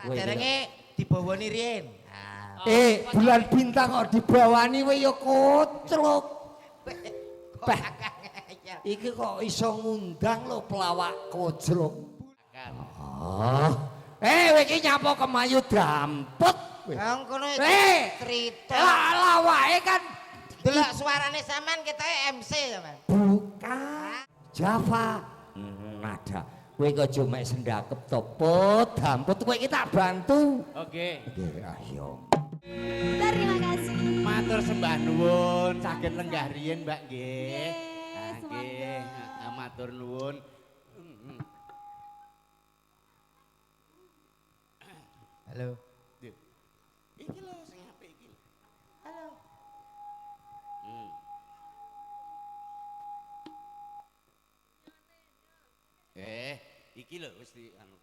Saderenge dibawani riyen. Bulan bintang kok dibawani kowe ya koclok. Iki kok iso ngundang lho pelawak koclok. Kowe iki nyapa kemayu dampet. Wong kono cerita. Lah wae kan delok suarane sampean ketoke MC sampean. Bukan. Java. Nada. Kowe kok aja mek sendakep to, Put. Dampet kowe iki tak bantu. Oke. Nggih, ayo. Terima kasih. Matur sembah nuwun, saged lenggah riyin, Mbak nggih. Nggih, matur nuwun. Halo. Iki lho sing apik iki. Halo. Iki lho wis di anu.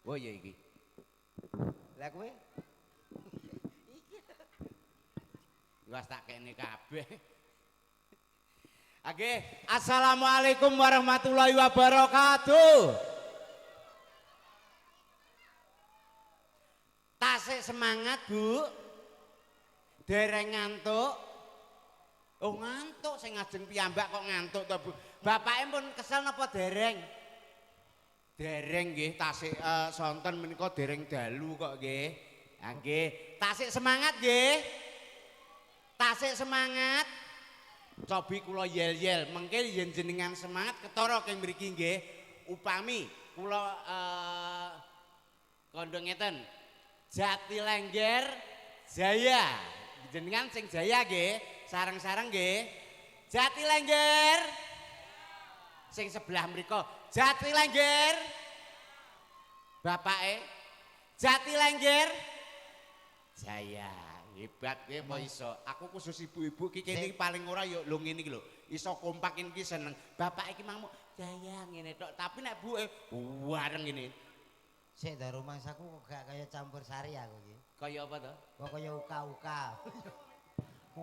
Oh ya iki. Lah kowe Wes tak kene kabeh. Oke, assalamualaikum warahmatullahi wabarakatuh. Tasik semangat, Bu. Dereng ngantuk. Oh, ngantuk sing ngajeng piyambak kok ngantuk to, Bu. Bapake pun kesel napa dereng? Dereng nggih, tasik sonten menika dereng dalu kok nggih. Ha nggih, tasik semangat nggih. Tasik semangat. Cobi kula yel-yel, mengke yen jenengan semangat ketara keng mriki nggih. Upami kula kandha ngeten. Jati Lengger Jaya. Jenengan sing Jaya nggih, sareng-sareng nggih. Jati Lengger. Sing sebelah mriko Jati Lengger. Bapake Jati Lengger Jaya. Hebat kowe apa iso? Aku khusus ibu-ibu iki kene paling ora ya lho ngene iki lho. Iso kompak iki seneng. Bapak iki mangmu Jaya ngene tok, tapi nek buke wareng ngene. sik ta rumangsaku kok gak kaya campur sari aku iki. Kaya apa to? Kok kaya uka-uka.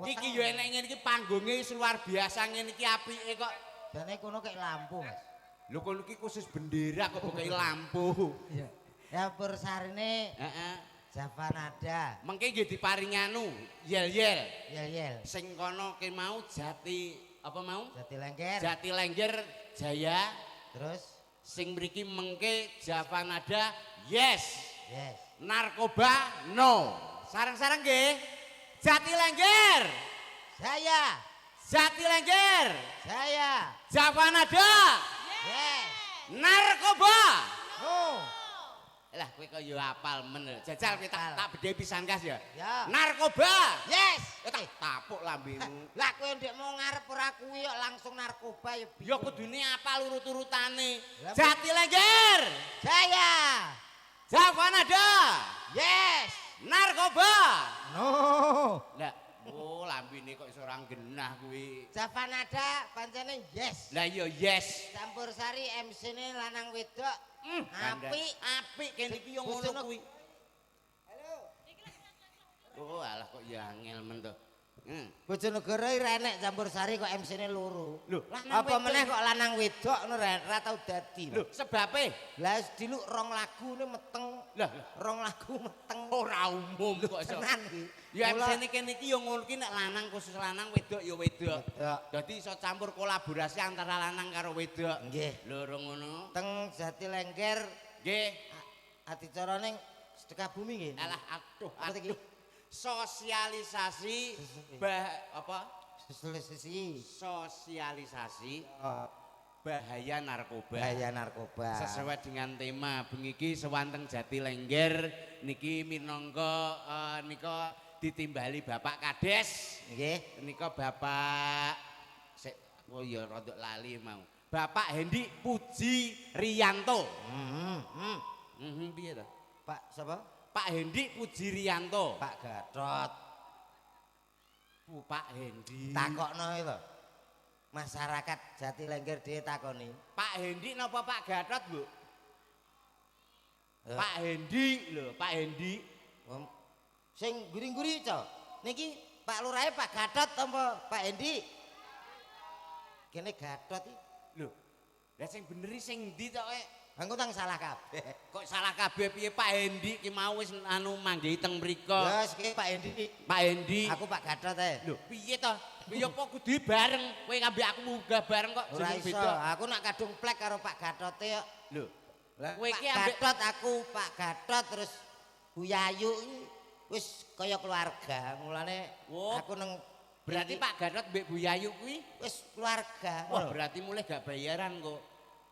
Iki yo enek ngene iki panggonge luar biasa ngene iki apike kok. Dene kono kek lampu, Mas. Lho kono iki khusus bendera kok bukai lampu. Iya. Campur sarine Heeh. Java nada. Mengke nggih diparingi anu, yel-yel. Yel-yel. Sing kono ki mau Jati apa mau? Jati Lengger. Jati Lengger Jaya. Terus Sing mriki mengke Java nada yes. yes. Narkoba no. Sareng-sareng nggih. Jati Lengger. Saya. Jati Lengger. Saya. Java nada. Yes. Narkoba. Oh. Lah kowe kok yo apal men. Jajal kowe tak bedhe pisan kas ya. Ya. Narkoba. Yes. Tak tapuk lambemu. Lah kowe ndek mau ngarep ora kuwi kok langsung narkoba ya. Ya kudune apal urut-urutane. Lah, Jati Lengger. Saya. Java nada. Yes. Narkoba. No. Lah, oh lambene kok iso ora genah kuwi. Java nada pancene yes. Lah iya yes. Campur sari MC-ne lanang wedok. Apik kene iki yo ngono kuwi. Halo. Oh alah kok ya angel men to. Bojonegoro ora enek campur sari kok MC-ne loro. Lho, Apa meneh kok lanang wedok ngono ora tau dadi. Lho, sebabe Lah diluk rong lagune meteng. lah Rong lagu meteng. ora umum kok iso. Tenan iki. Ya MC-ne kene iki yo ngono ki nek lanang khusus lanang wedok ya wedok. Wedok. Dadi iso campur kolaborasi antara lanang karo wedok. Nggih. Lho ngono. Teng Jati Lengger Nggih. adicarane sedekah bumi nggih. Alah aduh Apa iki? Sosialisasi apa? Sisi. Sosialisasi bahaya narkoba. Bahaya narkoba. Sesuai dengan tema bengi iki sewanteng Jati Lengger niki minangka nika ditimbali Bapak Kades. Nggih. Nika Bapak oh ya rada lali mau. Bapak Hendi Puji Riyanto. Piye to? Pak sapa? Pak Hendi Puji Riyanto. Pak Gatot. Pak Hendi. Takokno itu. Masyarakat Jati Lengger dhewe takoni. Pak Hendi napa Pak Gatot, Bu? Pak Hendi lho, Pak Hendi. Sing guri-guri to. Niki Pak Lurahe Pak Gatot apa Pak Hendi? Kene Gatot iki. Lho. Lah sing bener sing ndi tok Aku tang salah kabeh. Kok salah kabeh piye Pak Hendi ki mau wis anu manggihi teng mriku. Ya iki Pak Hendi. Pak Hendi. Aku Pak Gatot ae. Lho, piye to? Ya apa kudu bareng. Kowe ngambek aku munggah bareng kok Ora jeneng iso. beda. Aku nak kadung plek karo Pak Gatot e kok. Lho. Lah Kowe Pak iki ambek Gatot aku Pak Gatot terus Bu Yayu iki wis kaya keluarga. Mulane Oh. aku nang berarti Pak Gatot mbek Bu Yayu kuwi wis keluarga. wah berarti mulai gak bayaran kok.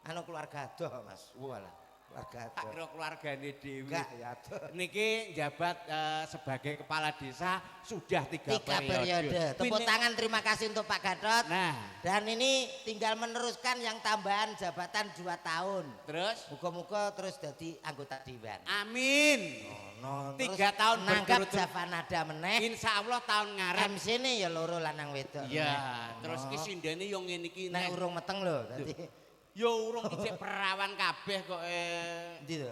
Anu keluarga adoh Mas. Walah. Keluarga Tak adoh. kira keluargane dhewe. Enggak ya adoh. Niki jabat sebagai kepala desa sudah 3 Tiga periode. Tepuk tangan terima kasih untuk Pak Gatot. Nah, Dan ini tinggal meneruskan yang tambahan jabatan 2 tahun. terus Muga-muga terus jadi anggota dewan. amin. No, 3 tahun nanggap berturut-turut. Javanada meneh. Insya Allah tahun ngarep. MC ini ya loro lanang wedok. Iya, terus No. ki sindene yo ngene iki. Nek urung meteng lho dadi. Yo urung dicek perawan kabeh kok Endi to?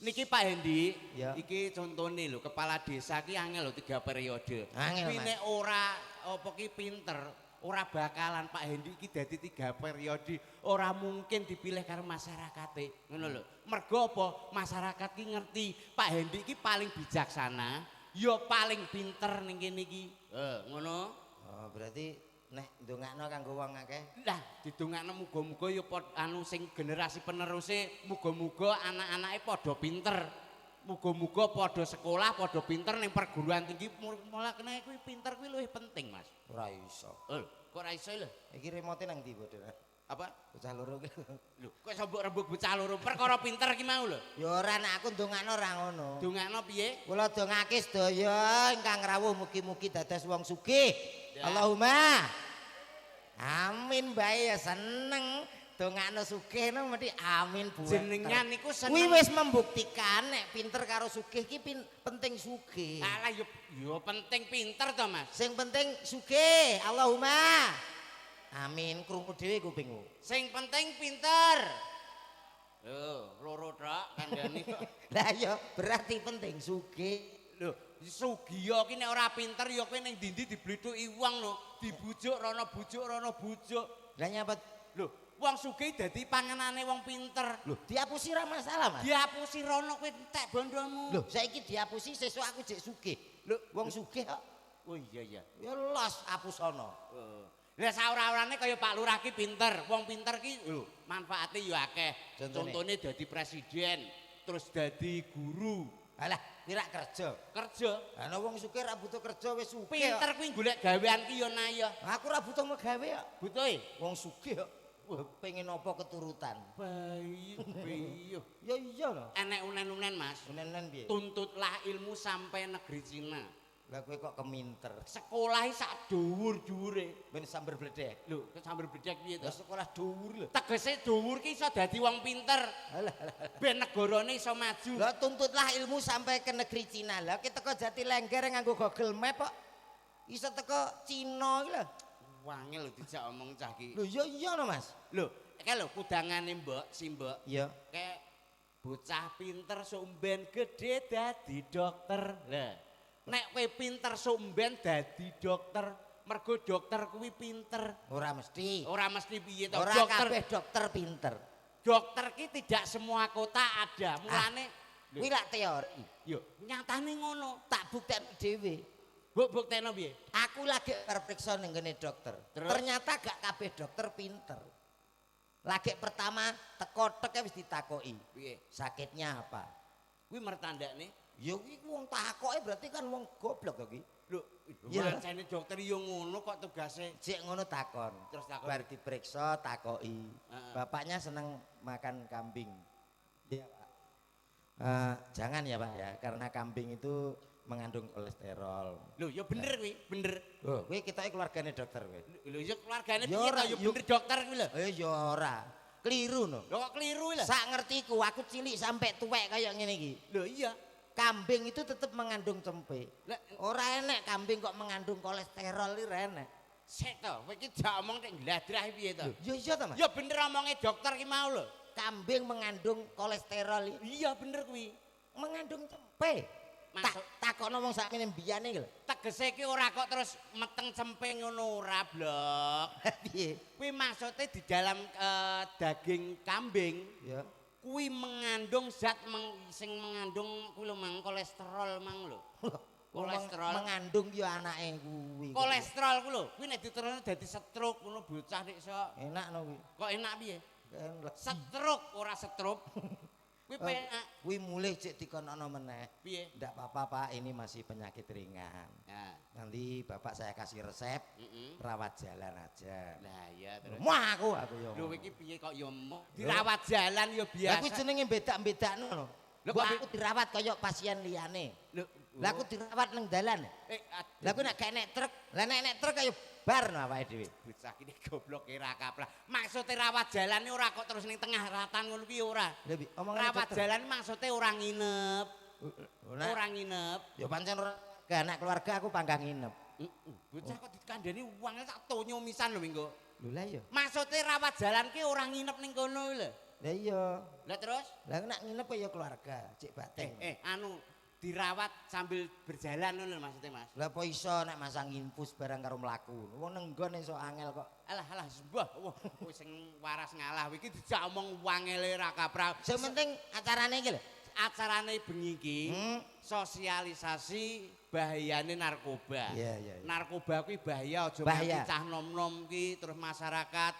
Niki Pak Hendi, Ya. iki contone lho, kepala desa ki angel lho 3 periode. Angel, Kuwi Mas. nek ora apa ki pinter, ora bakalan Pak Hendi iki dadi 3 periode, ora mungkin dipilih karo masyarakate. Ngono lho. Mergo apa? Masyarakat ki ngerti Pak Hendi iki paling bijaksana, ya paling pinter ning kene iki. Ngono. Oh, berarti nek ndongakno kanggo wong akeh. Lah, didongakno muga-muga ya anu sing generasi peneruse muga-muga anak-anake padha pinter. Muga-muga padha sekolah, padha pinter ning perguruan tinggi. Malah kene kuwi pinter kuwi luwih penting, Mas. Ora iso. Kok ora iso lho? Iki remote nang ndi bodho? Apa? Bocah loro ki. Lho, kok iso mbok rembug bocah loro perkara pinter ki mau lho. Ya ora nek aku ndongakno ora ngono. Dongakno piye? Kula dongake sedaya ingkang rawuh mugi-mugi dados wong sugih. Ya. Allahumma. Amin bae ya seneng dongakno sugih nang mesti amin Bu. Jenengan niku seneng. Kuwi wis membuktikan nek pinter karo sugih ki penting sugih. Alah yo penting pinter to, Mas. Sing penting sugih. Allahumma. Amin krungu dhewe kupingmu. Sing penting pinter. Lho, loro tok kandhane. Lah ya berarti penting sugih. Lho, Sugiyo ki nek ora pinter ya kowe ning ndi-ndi diblithuki wong no, dibujuk rono bujuk. Lah nyapa Lho, wong sugih dadi pangenane wong pinter. lho diapusi ra masalah Mas. Diapusi rono kowe entek bondomu. Lho saiki diapusi sesuk aku jek sugih. Lho wong sugih kok Oh iya. ya los apusono. Lah saora-orane kaya Pak Lurah ki pinter. Wong pinter ki lho, manfaate ya akeh. Contone dadi presiden, terus dadi guru. Alah, kira kerja. Kerja. Ana wong sugih ra butuh kerja wis sugih. Pinter kuwi golek gawean ki ya naya. Aku ra butuh megawe kok. Butuhe. Wong sugih kok. Wah, pengen apa keturutan. Bayu. Ya iya lho. Enek unen-unen, Mas. Unen-unen piye? Tuntutlah ilmu sampai negeri Cina. Lah kowe kok keminter. Sekolahi sak dhuwur-dhuwure. Ben sambar bledek. Lho, sambil bedhek piye to? Ya sekolah dhuwur lho. Tegese dhuwur ki iso dadi wong pinter. Ben negarane iso maju. Lah tuntutlah ilmu sampai ke negeri Cina. Lah kita teko Jatilengger nganggo Google Map kok. Iso teko Cina iki lho. Wangel lho dijak omong cah ki. Lho iya no Mas. Lho, kae lho kudangane Mbok, si Mbok. Iya. Kayak bocah pinter sumben gede dadi dokter. Lah, nek kowe pinter sumben dadi dokter, mergo dokter kuwi pinter. Ora mesti. Ora mesti piye to, Ora dokter. kabeh dokter pinter. Dokter ki tidak semua kota ada. Mulane Kuwi lak teori. yo nyatane ngono. Tak buktekno dhewe. Mbok buktekno piye? Aku lagi periksa ning ngene dokter. Terus? Ternyata gak kabeh dokter pinter. Lagi pertama teko tek wis ditakoki. Piye? Sakitnya apa? Kuwi mertandakne. Ya kuwi wong takoke berarti kan wong goblok kok iki. Lho, Iya. mancane dokter yo ngono kok tugase. Cek ngono takon. Terus takon. Bar diperiksa takoki. Heeh. Bapaknya seneng makan kambing. Iya, Pak. Jangan ya, Pak ya, karena kambing itu mengandung kolesterol. Lho, ya bener kuwi, bener. Oh, kuwi ketoke keluargane dokter kowe. Lho, ya keluargane Ya piye ora, to ya ya- bener dokter kuwi lho. Ya ora. Keliru no. Lho kok keliru lho. Sak ngertiku aku cilik sampai tuwek kayak ngene iki. Lho iya. Kambing itu tetap mengandung cempe. Lah Ora enek kambing kok mengandung kolesterol iki ora enek. sik to, kowe iki jak omong nek gladrah piye to? Ya iya ta, Mas. Ya bener omonge dokter ki mau lho. Kambing mengandung kolesterol iki Iya bener kuwi. mengandung cempe. Masuk. Takokno wong sakmene mbiyane iki lho. Tegese ki ora kok terus meteng cempe ngono ora, Blok. Piye? Kuwi maksudnya di dalam daging kambing Ya. kuwi mengandung zat sing mengandung kuwi lho mang kolesterol mang lho. Kolesterol mengandung ya anake kuwi. Kolesterol kuwi lho, kuwi nek diterusno dadi stroke ngono bocah nek iso. Enak no kuwi. Kok enak piye? Stroke ora stroke. Kuwi penak. Kuwi mulih cek dikonono meneh. Piye? Ndak apa-apa Pak, ini masih penyakit ringan. Nah, Nanti Bapak saya kasih resep, rawat jalan aja. lah iya terus. Wah aku yo. Lho iki piye kok ya dirawat jalan ya biasa. Lah kuwi jenenge bedak-bedakno lho. Lho, Kok kok aku dirawat kaya pasien liyane. Lho, Lah aku dirawat ning dalan. Lah aku nek gak nek truk, lah nek truk kaya bar no awake dhewe. bocah iki goblok ora kaplak. Maksude rawat jalan ora kok terus ning tengah ratan ngono kuwi ora. Lah bi omongane Rawat jalan maksude ora nginep. Ora nginep. Ya pancen ora gak anak keluarga aku panggang nginep. Bocah kok dikandani uangnya tak tonyo misan lho minggu. Lho lah ya. Maksude rawat jalan ki ora nginep ning kono lho. Lah iya. Lah terus Lah nek nginep ya keluarga, cek bateng. anu dirawat sambil berjalan ngono maksudnya Mas. Lah apa iso nek masang infus barang karo mlaku. Wong nenggon iso angel kok. Alah sembah. Wah, kowe sing waras ngalah iki dijak omong wangele ra kaprah. Sing penting acarane iki lho. Acarane bengi iki sosialisasi bahayane narkoba. Iya. Narkoba kuwi bahaya aja Bahaya. nganti cah nom-nom ki terus masyarakat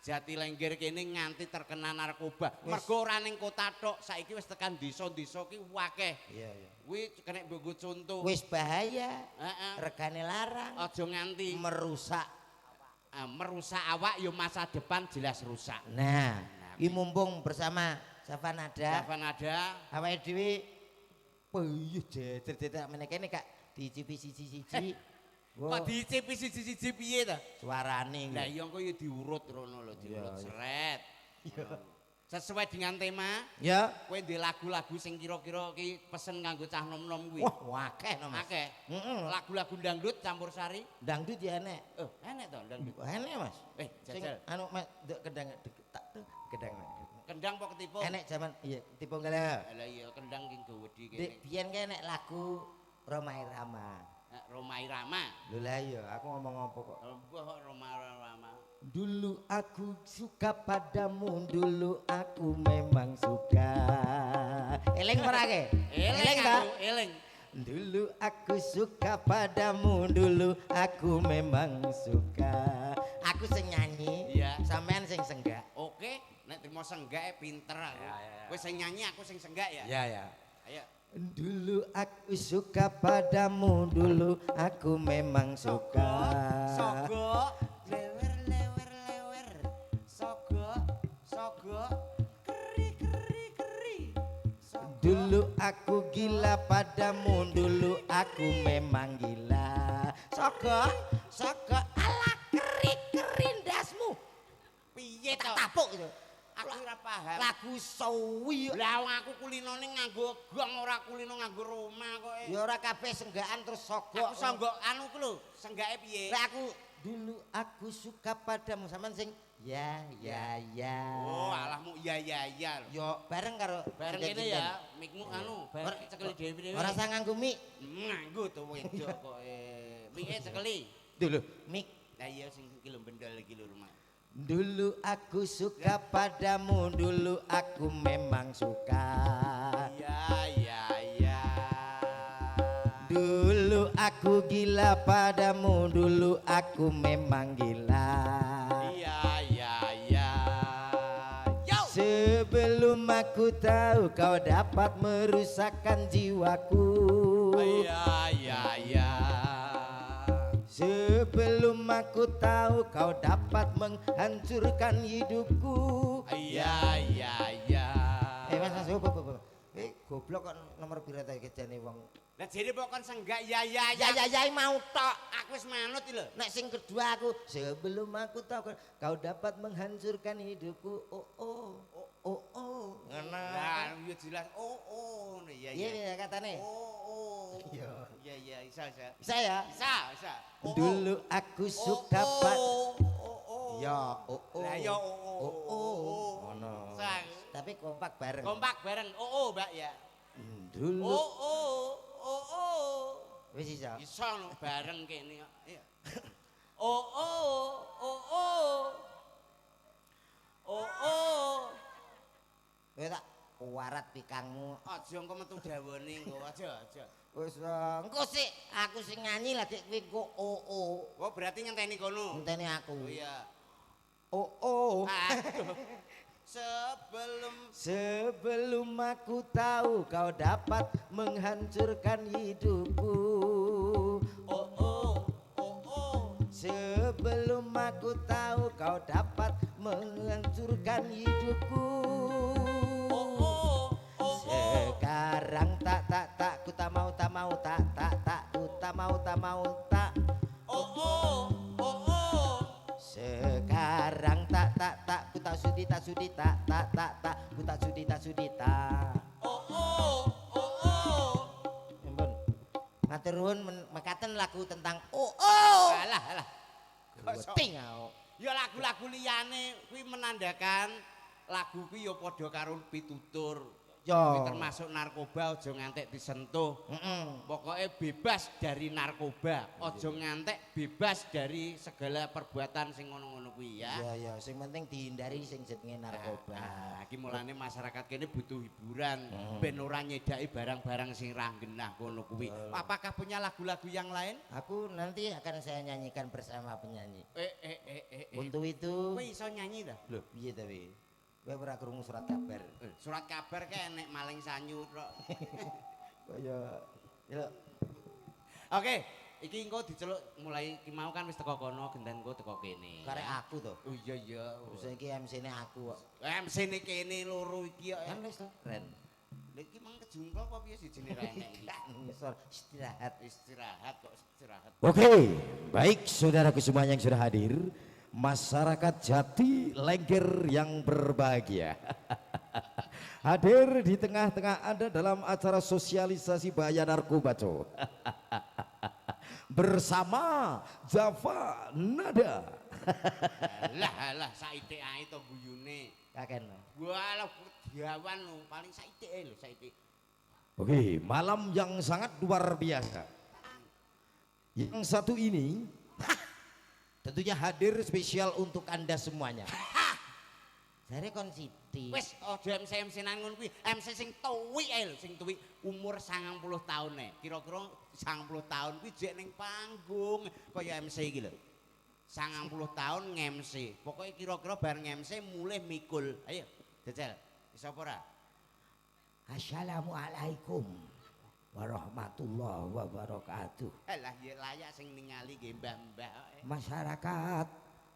Jatilengger kene nganti terkena narkoba. Mergo ora ning kota tok, saiki wis tekan desa-desa ki akeh. Iya. Kuwi kena mbok contoh. Wis bahaya. Heeh. Regane larang. Aja nganti Merusak. merusak awak ya masa depan jelas rusak. Nah, iki mumpung bersama Savanada. Savanada Awake dhewe peyuh jejer-jejer meneh kene Kak dicipi siji-siji. kok dicipi siji-siji piye ta? Suarane. Lah iya engko ya diurut rono lho, diurut Iya. seret. Sesuai dengan tema, Ya. kowe ndek lagu-lagu sing kira-kira ki pesen kanggo cah nom-nom kuwi. Wah, akeh no Mas. Akeh. Lagu-lagu dangdut campursari. Dangdut ya enek. Oh, enek to dangdut. Enek Mas. Sing jajal. anu Mas ndek kendang tak kendang. Kendang apa ketipu? Enek zaman iya tipu ngala. Lah iya kendang ki nggo wedi Dik kene. biyen ki enek lagu Roma Irama. Roma Irama. Lho lah iya, aku ngomong apa kok. Mbah Roma Irama. Dulu aku suka padamu, dulu aku memang suka. Eling ora ke? Eling ta? aku, eling. Dulu aku suka padamu, dulu aku memang suka. Aku sing nyanyi, Iya. sampean sing senggak. Oke, nek trimo senggake pinter aku. Kowe sing nyanyi aku sing senggak ya. Ya. Ayo. Dulu aku suka padamu, dulu aku memang suka. Sogo, lewer. Sogo, keri. Dulu aku gila padamu, dulu aku memang gila. Sogo, ala kerindasmu. Piye to? Tak tapuk gitu. Aku ora paham. Lagu sawi. Lah wong aku kulinone nganggo gong ora kulino nganggo Roma kok. Ya ora kabeh senggakan terus sogo. Aku sanggo anu ku lho, senggake piye? Lah dulu aku suka padamu sampean sing ya. Oh, alahmu iya lho. Yo bareng karo Bareng kene ya, mikmu anu, bareng cekeli dhewe-dhewe. Ora usah nganggo mik. Nganggo to wedok kok. Mike cekeli. Dulu mik. Lah iya sing iki lho bendol iki lho rumah. Dulu aku suka padamu, dulu aku memang suka. Iya. Dulu aku gila padamu, dulu aku memang gila. Iya. Yo. Sebelum aku tahu kau dapat merusakkan jiwaku. Iya. Sebelum aku tahu kau dapat menghancurkan hidupku. Iya. Mas goblok kok nomor pira ta kejane wong. Lah jere kok kon senggak ya. Ya mau tok. Aku wis manut iki lho. Nek sing kedua aku sebelum aku tahu kau dapat menghancurkan hidupku. Oh. Ngono. Lah yo jelas oh. Iya katane. Oh. Iya, bisa. Bisa ya? Bisa. Dulu aku suka pad. Oh. Ya, Lah yo oh. Ngono. Sang. Tapi kompak bareng. Kompak bareng. Oh, Mbak ya. Dulu. Oh. Wis iso. Iso no bareng kene kok. Iya. Oh. Kowe tak kuwarat pikangmu. Aja engko metu dawane engko, aja. Wis engko sik aku sing nyanyi lah dik kowe engko Oh, berarti ngenteni kono. ngenteni aku. Oh iya. Oh. Aduh. Sebelum aku tahu kau dapat menghancurkan hidupku. Sebelum aku tahu kau dapat menghancurkan hidupku. Sekarang tak ku tak mau tak ku tak mau tak. Sekarang tak ku tak sudi tak ku tak sudi tak. Ampun. Matur nuwun mekaten lagu tentang Alah. Ting aku. Ya lagu-lagu liyane kuwi menandakan lagu kuwi ya padha karo pitutur. Yo. Kuwi termasuk narkoba aja ngantek disentuh. Pokoknya bebas dari narkoba, aja ngantek bebas dari segala perbuatan sing ngono-ngono kuwi ya. Iya, sing penting dihindari sing jenenge narkoba. Iki mulane masyarakat kene butuh hiburan, ben ora nyedaki barang-barang sing ra genah ngono kuwi. Apakah punya lagu-lagu yang lain? Aku nanti akan saya nyanyikan bersama penyanyi. Untuk Kowe itu, iso nyanyi dah. lho piye tapi? Kowe ora krungu surat kabar. Surat kabar kae enek maling sanyu tok. Kaya ya Oke, iki engko diceluk mulai ki mau kan wis teko kono, genden engko teko kene. karek aku to. Oh iya. Terus iki MC-ne aku kok. MC-ne kene loro iki kok. Kan wis to, Ren. Lha iki mang kejungkel apa piye sijine ra enek iki? Ngisor istirahat. Istirahat. Oke, baik saudaraku semuanya yang sudah hadir, masyarakat Jati Lengger yang berbahagia. Hadir di tengah-tengah Anda dalam acara sosialisasi bahaya narkoba, bersama Java Nada. Lah saiki ae to guyune. Kaken. Walah diawan lho, paling saiki lho saiki. Oke, malam yang sangat luar biasa. Yang satu ini tentunya hadir spesial untuk Anda semuanya. Jare kon Siti. Wis aja MC-nan ngono kuwi, MC sing tuwik ae lho, sing tuwik umur 90 taun e. Kira-kira 90 taun kuwi jek ning panggung kaya MC iki lho. 90 taun nge-MC. Pokoke kira-kira bar nge-MC mulih mikul. Ayo, jajal. Iso apa ora? Assalamualaikum warahmatullahi wabarakatuh. Lah ya layak sing ningali nggih mbah-mbah. Masyarakat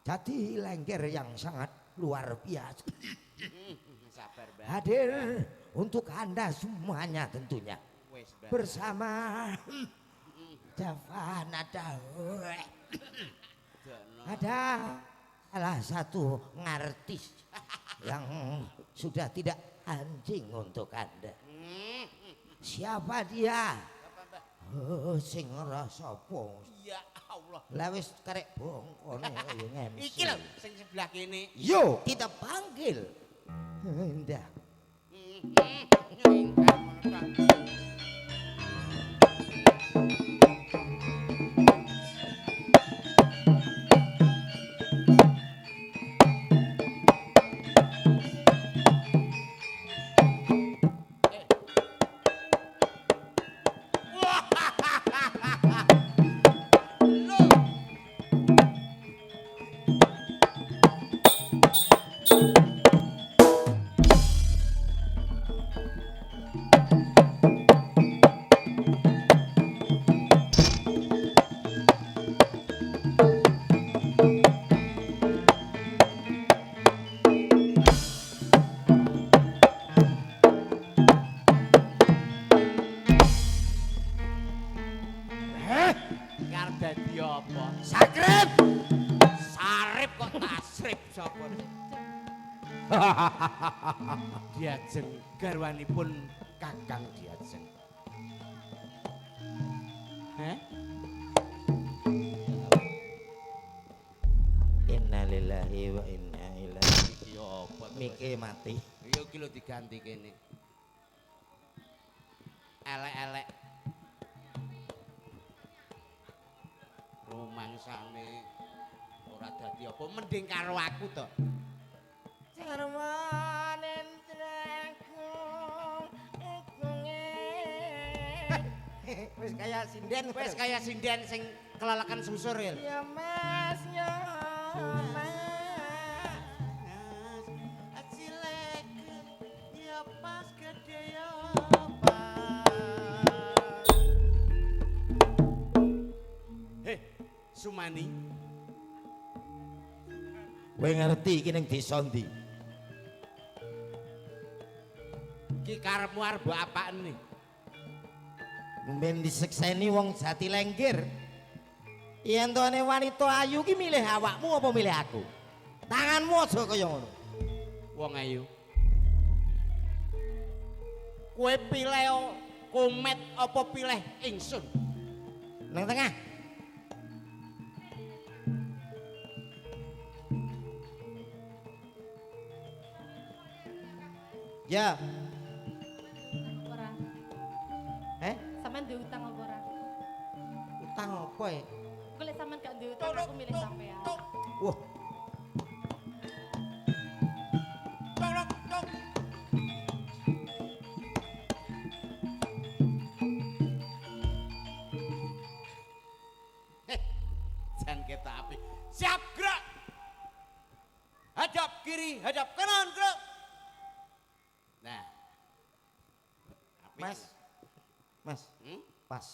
Jati Lengger yang sangat luar biasa. Sabar, Mbah. Hadir untuk Anda semuanya tentunya. Wis, Mbah. Bersama Java Nada. Ada salah satu ngartis yang sudah tidak anjing untuk Anda. Siapa dia? Sing ora sapa. Ya Allah. Lah wis karek bongkone kaya ngemsi. Iki lho sing sebelah kene. Yo, Kita panggil. Ndak. Karep dadi apa? Sakrep. Sarip kok tasrip sapa? Diajeng garwanipun Kakang Diajeng. innalillahi wa inna ilaihi. Ya apa to? Mike mati. Ya iki lho diganti kene. Elek-elek. Rumangsane ora dadi apa mending karo aku to. Jarmanen treku kaya sinden. Wis kaya sinden sing kelelekan susur ya. Ya Mas, ya Mas. Acilek ya pas gede ya pas. Heh, Sumani. Kowe ngerti iki ning desa ndi? Ki karepmu arep mbok apaan nih? Ben disekseni wong Jati Lengger. Yen tuane wanita ayu ki milih awakmu apa milih aku? Tanganmu aja kaya ngono. Wong ayu. Kowe pilih komet apa pilih ingsun? Nang tengah. Ya, Ora. Sampean duwe utang apa ora? utang apa ya? Golek sampean gak duwe utang aku milih sampean. Wah, Jan kita api. Siap gerak. Hadap kiri, hadap kanan gerak. Nah. Apik. Mas. Mas, Hmm? pas.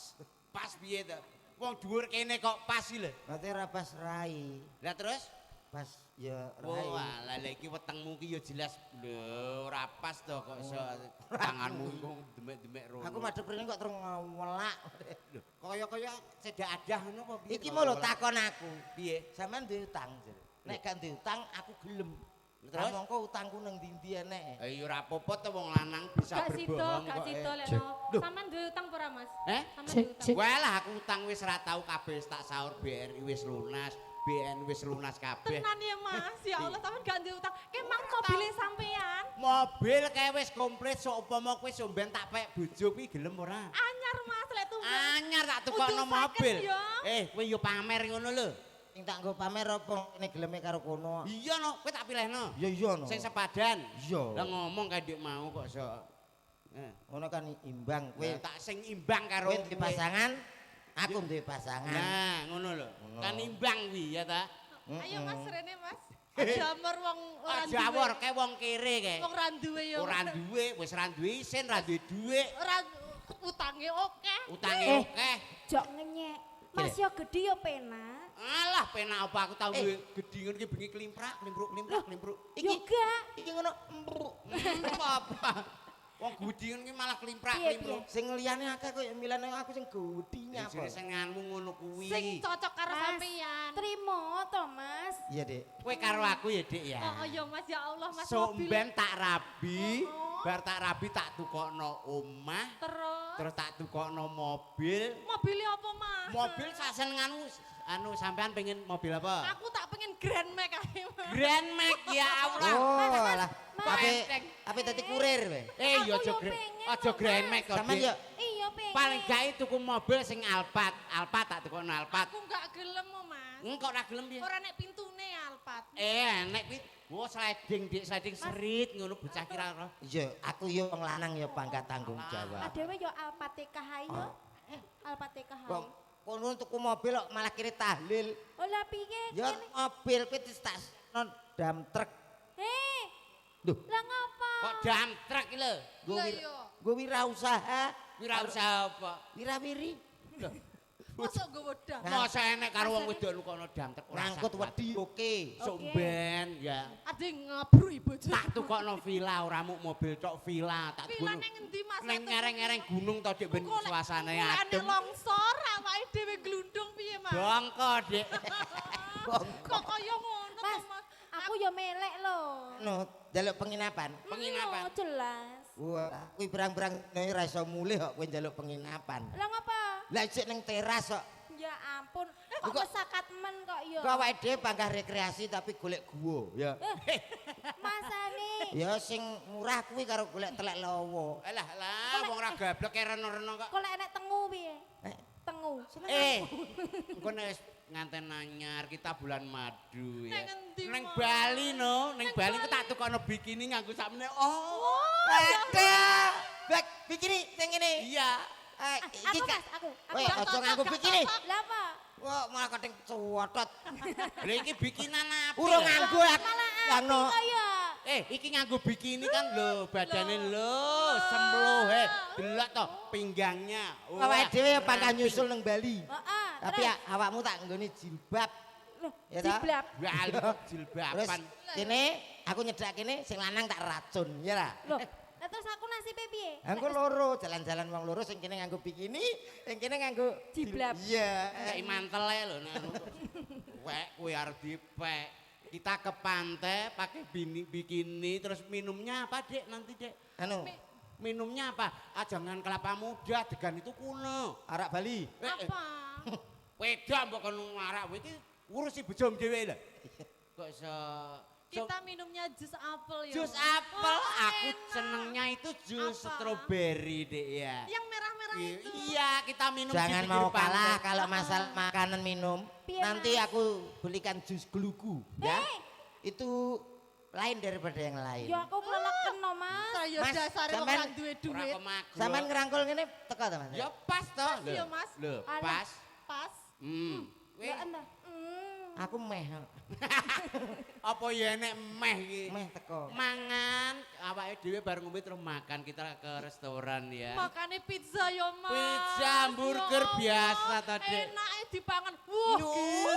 Pas piye to? Wong dhuwur kene kok pas iki lho. Nanti ra pas rai. Lah terus? Pas ya Oh, rai. alah lha iki wetengmu ki ya jelas lho ora pas to kok iso tanganmu iku demek-demek rono. Aku madhep rene kok terus ngwelak. Kaya-kaya sedak adah ngono apa piye? Iki mau lho takon aku. piye? Sampeyan duwe utang, Jur. Nek gak duwe utang aku gelem. Terus? Terus mongko utangku nang ndi-ndi enek. Ya ora apa-apa to wong lanang bisa Gak sida, berbohong gak kok. sida lek Cek. no. Sampean duwe utang apa ora, Mas? Sampean Cek, duwe utang. cek. Wah lah aku utang wis ora tau kabeh wis tak sahur BRI wis lunas, BN wis lunas kabeh. Tenan ya, Mas. Ya Allah, sampean gak duwe utang. Kemang mobile sampean. Mobil kae wis komplit sok upama kowe somben tak pek bojo kuwi gelem ora? Anyar, Mas, lek tumbas. Anyar tak tukokno Untuk mobil. second, ya. Kowe yo pamer ngono lho. Sing tak nggo pamer apa kene geleme karo kono. Iya no, kowe tak pilihno. Ya iya no. Sing sepadan. Iya. Lah ngomong kae ndek mau kok iso. Ngono kan imbang kowe. Kowe tak sing imbang karo Kowe duwe pasangan, aku duwe pasangan. Nah, ngono lho. Ngono. Kan imbang kuwi ya ta. Ayo, Mas, rene, Mas. Jamur wong ora duwe. Jawor kae wong kere kae. Wong ora duwe ya. Ora duwe, wis ora duwe isin, ora duwe dhuwit. Ora utange oke. Utange akeh. Jok ngenyek. Mas yo gedhi yo penak. Alah penak apa aku tau duwe gedhi ngono iki bengi klimprak, klimpruk. Yo gak. Iki ngono embruk. Apa? Wong gedhi ngono iki malah klimprak, Piye, klimpruk. Sing liyane akeh kok ya milane aku sing godinya apa. Sing senganmu ngono kuwi. Sing cocok karo Mas, sampean. Trimo to, Mas. Iya, Dik. Kowe karo aku ya, Dik ya. Oh ya Mas, ya Allah, Mas Somben tak rabi, Oh. bar tak rabi tak tukokno omah, Terus terus tak tukokno mobil. mobilnya apa, Mas? Mobil sasenenganmu anu sampean pengen mobil apa? Aku tak pengen Grand Max ae, Mas. Grand Max ya Allah. Oh, alah. Mas. Ape dadi kurir kowe. Ya Aku aja yo Grand pengen, aja Mas. Grand Max kok. Sampeyan Dik. ya Iya pengen. Paling gae tuku mobil sing Alphard. Alphard tak tukokno Alphard. Aku gak gelem, oh, Mas. Engko ora gelem piye? Ora nek pintune Alphard. Enek kuwi. Oh sliding Dik, sliding serit ngono bocah kira. iya, aku yo wong lanang ya pangkat tanggung jawab. Adewe yo Alpateka yo. Alpateka Kok kono tuku mobil kok malah kiri tahlil. Oh lah piye? Ya mobil kuwi distasno dam truk. Heh. Duh. Lah ngapa? Kok dam truk iki lho. Lah iya. Gue wirausaha, Wirausaha apa? wirawiri. Mosok nggo wedang. Masa enek karo wong wedok nukono dam truk ora Ngangkut sakwat. wedi oke. Somben ya. Ade ngabruk bojo. Tak tukokno villa ora muk mobil tok villa tak Villa tukokno. nang endi, Mas? Ning ngereng-ngereng gunung to Dik ben suasane adem. Longsor awake dhewe glundung piye, Mas? Bongko Dik. Kok kaya ngono to, Mas, Mas? aku yo melek lho. No, jaluk penginapan. Penginapan. Iya, jelas. Wah, kuwi berang-berang ora iso mulih kok kowe njaluk penginapan. Lah ngapa? Lah isik ning teras kok. Ya ampun. Kok Kok- mesakat men kok yo. Kok awake dhewe panggah rekreasi tapi golek guwa, ya. Masane. Ya sing murah kuwi karo golek telek lawa. Alah lah wong ora gablek kaya reno-reno kok. Kok lek enek tengu piye? Eh. Tengu. Engko nek wis nganten anyar kita bulan madu ya. Neng endi, Ning Mas? Bali no, ning Neng Bali ku Bali. tak tukokno bikini nganggo sakmene. Oh. Ada. Bek bikini sing ngene. Iya. Iki Aku gak. Mas, aku. Weh, aja nganggo bikini. Lah apa? Wah, malah kating cuwotot. Lha iki bikinan apa? Urung nganggo aku. Malah Ano. kaya. Iki nganggo bikini kan lho, badane lho, sembloh delok to pinggangnya. Awake dhewe pangkah nyusul nang Bali. Heeh. Tapi awakmu tak nggone jilbab. Ya ta? Jiblab. Bali Terus jilbaban. kene aku nyedak kene sing lanang tak racun, ya ra? Loh, lah terus aku nasibe piye? Angko loro, jalan-jalan wong loro sing kene nganggo bikini, sing kene nganggo Jiblab. Iya. Kayak mantel ae lho nek anu. Wek kuwi arep dipek. Kita ke pantai pakai bikini terus minumnya apa, Dek? Nanti, Dek. Anu, Minumnya apa? Jangan kelapa muda, degan itu kuno. arak Bali. Apa? Weda mbok kono arak kowe iki ngurusi bojom dhewe lho. Kok iso Kita minumnya jus apel ya. jus Mas. apel, Oh, aku enak. senengnya itu jus Apa? stroberi, Dek ya. Yang merah-merah itu. Iya, kita minum Jangan di mau pinggir kalah pantai. kalau masalah makanan minum. Piye, Nanti Mas? aku belikan jus glugu, ya. Itu lain daripada yang lain. Ya aku keleleken no Mas. Saya Mas, dasare wong sampean- ora duwe Ora duit. kemagro. Sampean ngerangkul ngene teko ta, Mas? Ya pas toh. Pas ya, Mas. Lho, Alah. pas. Pas. Weh, Lah entah. Aku meh, apa ya enek meh iki? meh teko. Mangan, awake dhewe bareng ngombe terus makan kita ke restoran ya. Makane pizza ya, Mas. Pizza, hamburger Ya Allah, biasa tadi. Enake dipangan. Wah,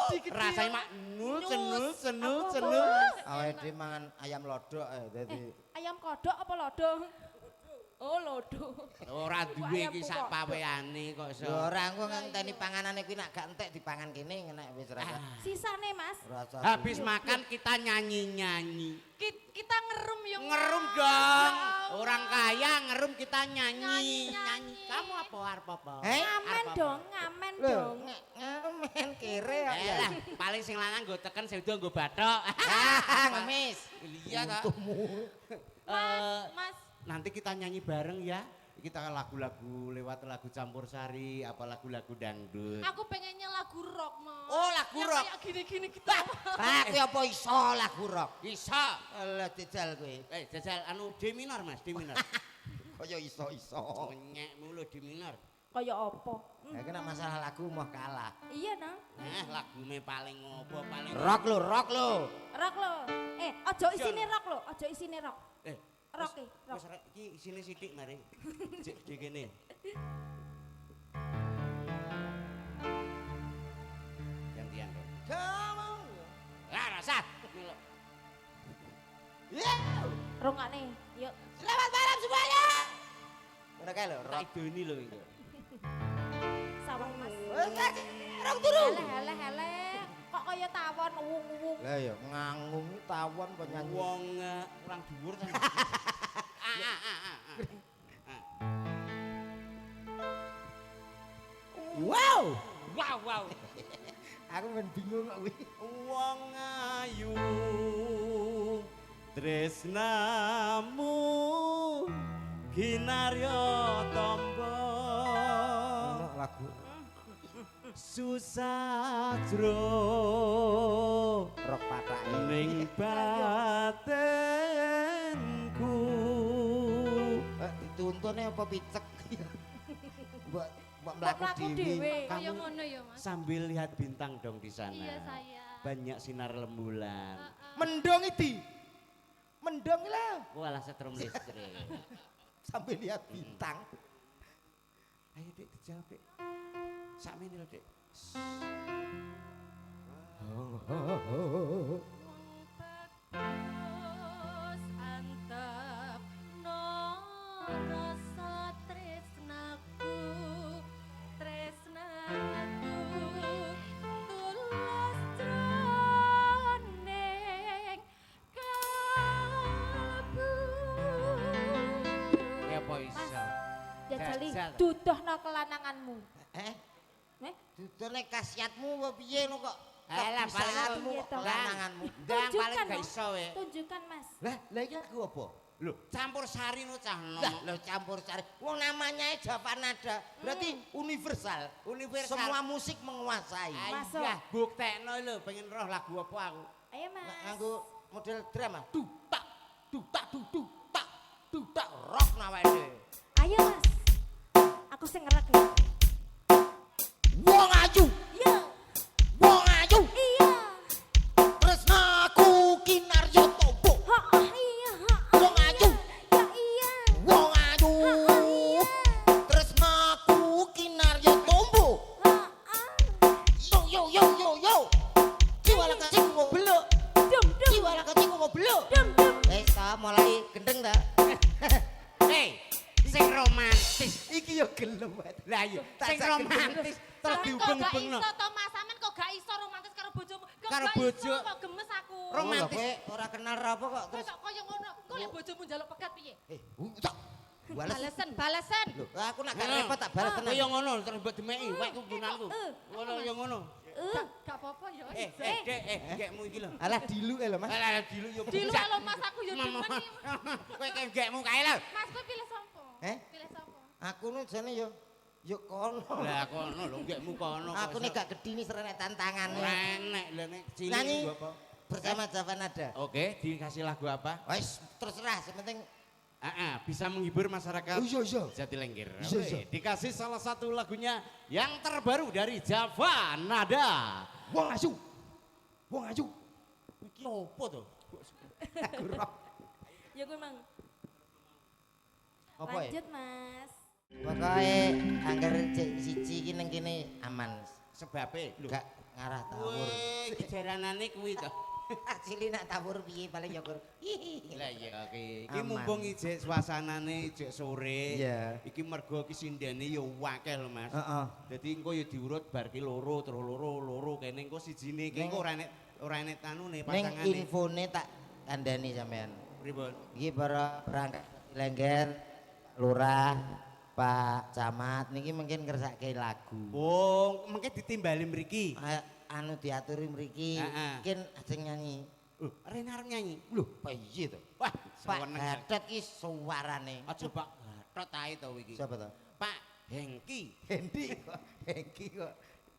gede-gede. Rasanya mak nul, cenul, cenul, Apa, cenul. Mas? Awake dhewe mangan ayam lodok dadi Ayam kodok apa lodo? Oh, lodo. Ora duwe Ayam iki sak pokok. paweane kok iso. ya ora engko ngenteni panganane kuwi nak gak entek dipangan kene ngenek wis rasa. Sisane Mas. Rasa. Habis makan kita nyanyi-nyanyi. Kita ngerum ya, Mas. Ngerum dong. Ya Allah. Orang kaya ngerum kita nyanyi. Nyanyi. Kamu apa arep apa? Ngamen Arep apa? dong, ngamen Lho, dong. ngamen kere kok ya. Lah, paling sing lanang nggo teken sing wedok nggo bathok. Ah, ngemis. Iya ta. Mas, Nanti kita nyanyi bareng ya. Kita lagu-lagu lewat lagu campursari, apa lagu-lagu dangdut. aku pengennya lagu rock, Mas. Oh, lagu Yang rock. Kayak gini-gini kita. Ah, kuwi apa iso lagu rock? Bisa. Alah dijal kuwi. Jajal anu D minor Mas, D minor. Kaya iso-iso. Nyek mulu D minor. Kaya apa? Ya kena masalah lagu mau kalah. Iya dong. Lagume paling ngopo paling Rock lo, rock lo. Rock lo. Ojo isine rock lo, ojo isine rock. Rock e, rock. Wis iki isine sithik mari. Cek di kene. Gantian dong. Kamu. Lah rasa. Rungane. Yuk. Selamat malam semuanya. Ngono kae lho, Tak rock. idoni lho iki. Sawang Mas. Rock turu. Heleh. Kok kaya tawon uwung-uwung. Lah ya ngangung tawon penyanyi. Wong kurang dhuwur ta. Wow. Wow. Aku men bingung kok kuwi. Wong ayu tresnamu kinarya tamba Ono lagu susatro rock patake. ning batinku. Dituntune apa picek? Mbok mbok Mlaku mlaku dhewe. dhewe. Kayak ngono ya, Mas. Sambil lihat bintang dong di sana. Iya, saya. Banyak sinar rembulan. Mendong iki. Mendong lah Walah setrum listrik. sambil lihat bintang. Ayo Dek dijawab Dek. Sakmene lho Dek. Bagus antep no rasa tresnaku tulus jroning kalbu. Ya apa iso? Jajali Jajal. dudohno kelananganmu. Dudune khasiatmu apa piye lo kok? Alah paling Kebisaanmu Iya, kok toh. kelananganmu. Ndang paling Tunjukkan, gak no. iso we. Tunjukkan Mas. Lah iki lagu apa? Lho, campur sari no cah nom. Lah lo campur sari. Wong namanya Java Nada. Berarti universal. Universal. Semua musik menguasai. Masuk. Ayah, buktekno lho pengen roh lagu apa aku. Ayo Mas. Nganggo model drama. Dutak, dutak, dutak, dutak rock nawake dhewe. Ayo Mas. Aku Aku sing ngerek nih. Wong ayu, Iya. wong ayu. Iya. Tresnaku kinarya tombo. Heeh, iya, heeh. Wong ayu, Ya iya. wong ayu. Heeh, iya. Tresnaku kinarya tombo. Heeh. Yo. Jiwa laka jiwa beluk. Dum dum. Jiwa laka jiwa beluk. Dum dum. Ta mulai gendeng ta. Hei, sing romantis. Iki yo gelem. Lah iya, Tak sing sakit romantis terus Kok gak diubeng-ubengno. iso to Mas, sampean kok gak iso romantis karo bojomu? Kok Karo gak bojo. iso kok gemes aku. Romantis. Kowe ora kenal apa kok Kowe terus. kok kaya ngono. Kok lek bojomu njaluk pegat piye? Tak. Balas. Balesan. Loh, aku nak gak Ngono. repot tak balas tenan. Kaya ngono terus mbok demeki, wek kumpulanku. Ngono ya ngono. Gak apa-apa ya. Dek, gekmu iki lho. Alah diluke lho Mas. Alah dilu yo. Dilu bujak. kalau Mas aku ya demen iki. Kowe kayak gekmu kae lho. Mas kowe pilih sapa? Pilih sapa? Aku nu jane yo kono. Lah kono lho gekmu kono. kok Aku iso. nek gak gedhi serenek tantangane. Ora enek lho nek cilik Nyanyi nggo apa. bersama Java Nada. Oke, dikasih lagu apa? Wes terserah, sepenting Bisa menghibur masyarakat Iya. Jatilengger. Iya. Oke, dikasih salah satu lagunya yang terbaru dari Java Nada. Wong ayu. Wong ayu. Iki opo to? Ya gue mang. apa ya? Lanjut Mas. Pokoke angger cek siji iki ning kene aman. Sebabe lho. Gak ngarah tawur. Weh, kejaranane kuwi to. Asli nak tawur piye paling nyokur. Lah iya oke. Iki Aman. mumpung ijek suasanane ijek sore. Iya. Iki mergo iki sindene ya akeh lho Mas. Heeh. Dadi engko ya diurut bar ki loro terus loro kene engko sijine iki Ning- engko ora enek tanune Ning pasangane. infone tak kandhani sampean. Pripun? Iki para perangkat Lengger, Lurah, Pak Camat niki mungkin ngersake lagu. Oh, mengke ditimbali mriki. Anu diaturi mriki. Heeh. Mungkin ajeng nyanyi. Rene arep nyanyi. Lho, piye to? Wah, Pak seneng. Gatot ki suarane. Aja Pak Gatot ae to iki. Siapa to? Pak Hengki. Hendi kok. Hengki kok.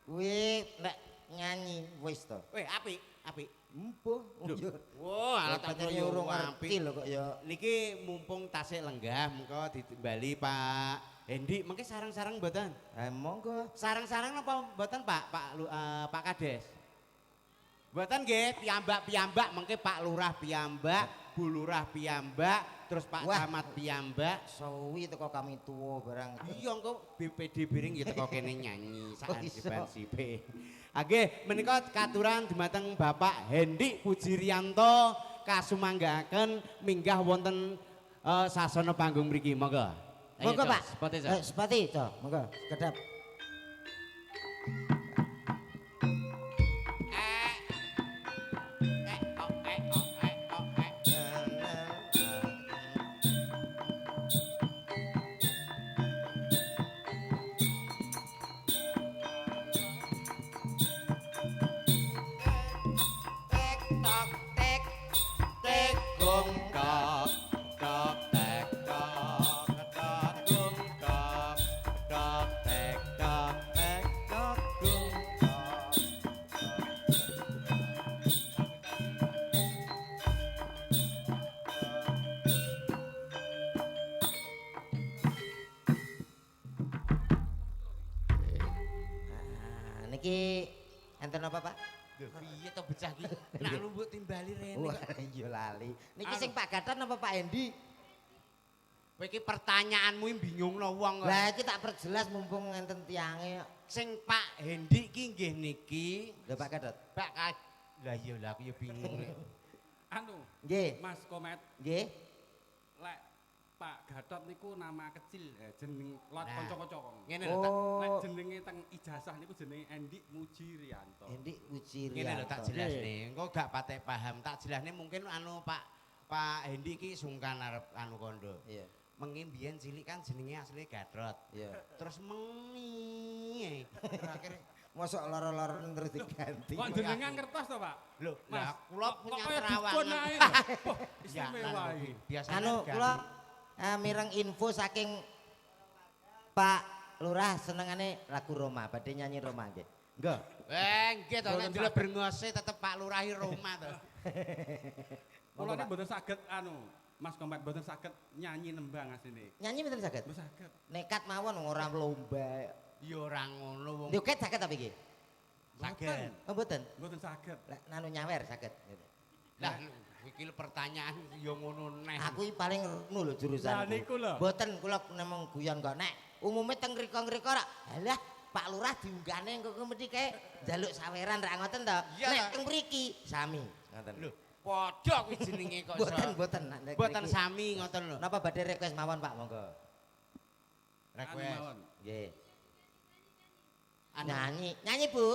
Kuwi nek nyanyi wis to. Weh, apik, apik. Empuh. Wah, alat tak Pancen yo urung apik. ngerti lho kok ya. Niki mumpung tasik lenggah, mengko ditimbali Pak Hendi, mengke sarang-sarang mboten? Monggo. Sarang-sarang napa mboten Pak Kades? Mboten nggih, piyambak-piyambak mengke Pak Lurah piyambak, Bu Lurah piyambak, terus Pak Wah. Camat piyambak. Sawi teko kami tuwa barang. Iya engko BPD Biring ya teko kene nyanyi sak Oh, iso. ansipe. Nggih, menika katuran dumateng Bapak Hendi Pujirianto kasumanggaken minggah wonten sasana panggung mriki. Monggo. Ayo, Monggo Cok, Pak. Sepote, Cok. Sepati to. Monggo, kedap. Tek tok tek tek gong kok kok tek kok kok gong kok kok tek kok gong kok. Niki enten apa Pak? Lho piye to becah iki? Nak lumbuk timbali rene. Wah, iya lali. Niki sing Pak Gatot apa Pak Hendi? Kowe iki pertanyaanmu bingungno wong kok. Lah iki tak perjelas mumpung enten tiange. Sing Pak Hendi iki nggih niki Lho Pak Gatot. Pak lah iya lah aku ya bingung nek. Anu, Nggih, Mas Komet, nggih. lek Pak Gatot niku nama kecil, jeneng lot Nah. kanca-kanca. Ngene lho tak Lek Oh, jenenge teng ijazah niku jenenge Endi Mujirianto. Hendi Uci ngene lho tak Rianto. jelasne. Engko gak patek paham. Tak jelasne mungkin anu Pak Hendi iki sungkan arep anu kondo. Iya, Mengi mbiyen cilik kan jenenge asli Gatot. iya. Terus mengi. Akhirnya Mosok loro-loro terus diganti. Kok jenengan ngertos to, Pak? lho, Mas, lah kula punya kaya dukun terawangan. ae lho. Wah, Ya, istimewa iki. biasanya Anu kula mireng info saking Pak Lurah senengane lagu Roma, badhe nyanyi Roma nggih. Nggih. nggih to nek dile brengose tetep Pak Lurahi Roma to. Kula ini mboten saged anu Mas Kompet mboten saged nyanyi nembang asline. Nyanyi mboten saged. Mboten saged. Nekat mawon ora lomba. Ya ora ngono wong. Nyuket saged apa iki? Saged. Oh mboten. Mboten saged. Lah nanu nyawer saged. Lah iki pertanyaan ya ngono neh. Aku iki paling ngono lho jurusan. Lah niku lho. Mboten kula nemong guyon kok nek umume teng ngriko-ngriko rak. Halah Pak Lurah diunggahne engko mesti kae njaluk saweran rak ngoten to. Iya, Nek Pak. teng mriki sami ngoten. Lho, padha kuwi jenenge kok iso. Mboten nek Mboten mriki. sami ngoten lho. Napa badhe request mawon Pak monggo. Request. Mawon. Nggih. Anu, Nyanyi Bu.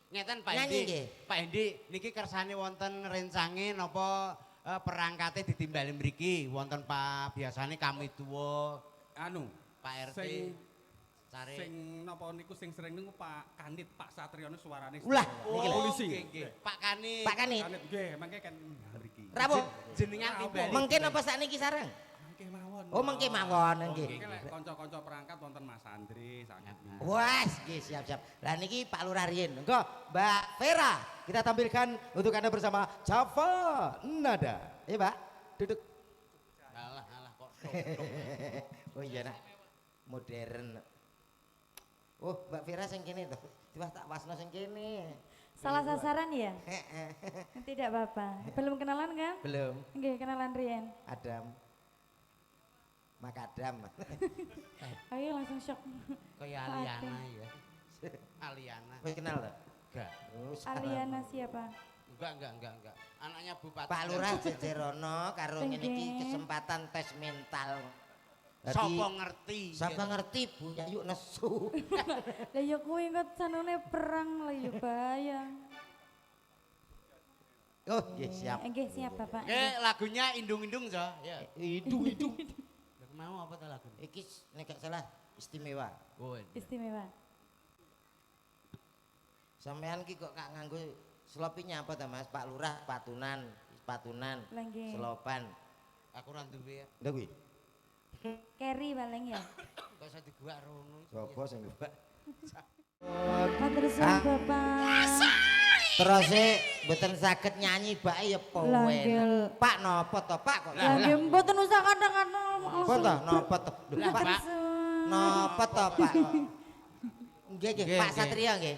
ngeten Pak Nyanyi Endi. nggih. Pak Endi niki kersane wonten rencange napa perangkate ditimbali mriki wonten Pak biasane kami tuwa Anu, Pak RT sing cari sing napa niku sing sering niku Pak Kanit, Pak Satriyono suarane. Ulah, istimewa. niki lho. Polisi. nggih, nggih. Pak Kanit. Pak Kanit. Kanit nggih, mangke kan mriki. Rawuh. Jenengan timbali. Mengke napa sakniki sareng? Mangke mawon. Oh mengke mawon nggih. Nggih lek kanca-kanca perangkat wonten Mas Andri saged. Wes, nggih siap-siap. Lah niki Pak Lurah riyen. Engko Mbak Vera, kita tampilkan untuk Anda bersama Java Nada. Iya, Mbak. Duduk. Alah kok. Oh iya nak. Modern. Oh, Mbak Vera sing kene to. Tiba tak wasno sing kene. Salah sasaran ya? Heeh. Tidak apa-apa. Belum kenalan kan? Belum. Nggih, kenalan Rian. Adam. Makadam. Ayo langsung shock. Kayak Aliana ya. Aliana. Wis kenal to? Enggak. Oh, salah. Aliana siapa? Enggak. Anaknya Bupati. Pak Lurah Jejerono karo ngene iki Nggih. kesempatan tes mental. Sopo ngerti. Sapa ngerti Bu Yayu nesu. Lah ya kuwi kok sanune perang lah ya bahaya. Oh, nggih siap. Nggih, siap Bapak. Oke, lagunya indung-indung so. Ya. Hidung. Lah mau apa ta lagu? Iki nek gak salah istimewa. Oh. Istimewa. Sampean ki kok gak nganggo selopinya apa ta Mas? Pak Lurah patunan, Lah nggih. selopan. Aku ora duwe. Lha kuwi. Carry paling ya. Kok iso diguak rono. Sopo sing mbak? Matur suwun Bapak. Terus mboten saged nyanyi bake ya Lah, powen. Gil. Pak napa to Pak kok? Lah nggih mboten usah kadang-kadang. Apa to napa to? Lho, Lah, Pak Pak. napa to Pak? Nggih nggih Nggih, Pak nggih. Satria nggih.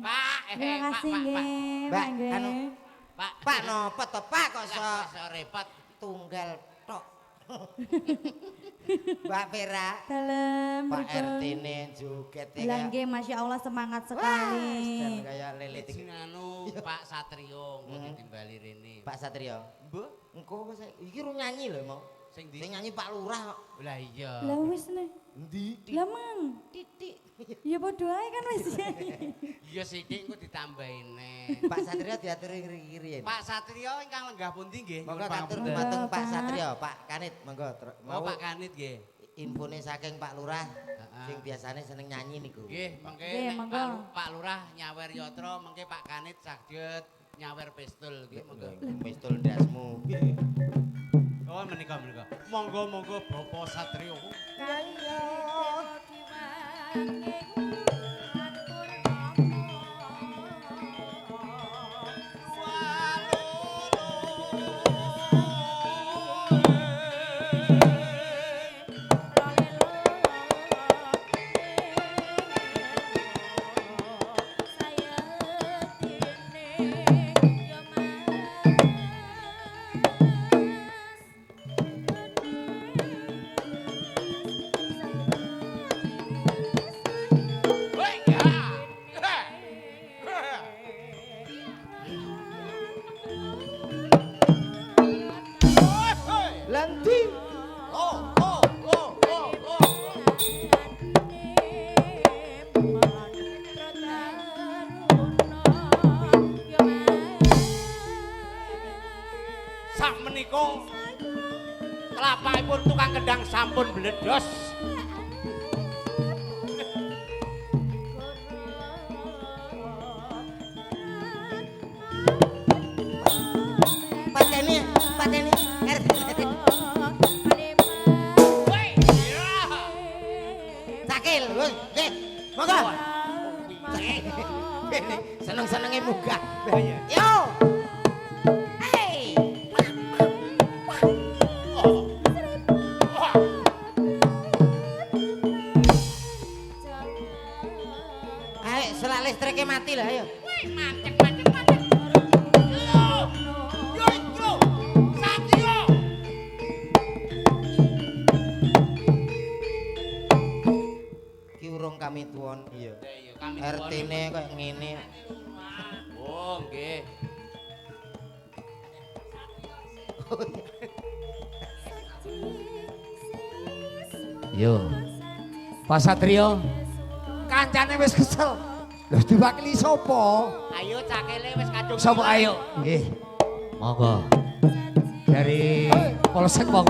Pak, Terima kasih nggih. Mbak, Pak nggih. anu, Pak. Pak napa to Pak kok iso iso repot. tunggal tok. Mbak Vera, Dalem Pak pripun? RT ne joget ya. Lah nggih Masya Allah semangat sekali. Dan kayak lele Sing anu Pak Satrio engko ditimbali rene. Pak Satrio. Mbah, Engko wis iki ru nyanyi lho mau. sing Sing ndi? nyanyi Pak Lurah kok. Lah iya. Lah wis nih. Endi? Lah mang. Titik. Ya padha ae kan wis. Iya sithik engko ditambahi neh. Pak Satrio diaturi ngiri-ngirian. Pak Satrio ingkang lenggah pundi nggih? Monggo Nyuwun katur pangapunten. dumateng Pak Pak. Satrio, Pak Kanit monggo. Oh, Pak Kanit nggih. Infone saking Pak Lurah Heeh. sing biasane seneng nyanyi niku. Nggih, mengke Nggih, nek monggo. Pak Lurah nyawer yatra, mengke Pak Kanit saged nyawer pistol nggih monggo. Pistol ndasmu. Oh, menika. Monggo Bapak Satrio. Hei, ya. Lanti. Sak menika kelapakipun tukang kendang sampun bledos. Pateni. Hei, ya. Cakil. Nggih. Monggo. Piye? Seneng-senenge munggah. Iya. Yo. Hey. kemawon iya. Iya, kami RT-ne kayak ngene. Oh, nggih. Yo. Pak Satrio. Kancane wis kesel. Lho diwakili sapa? Ayo cakele wis kadung. Sapa ayo? Nggih. Monggo. Dari Polsek Wong.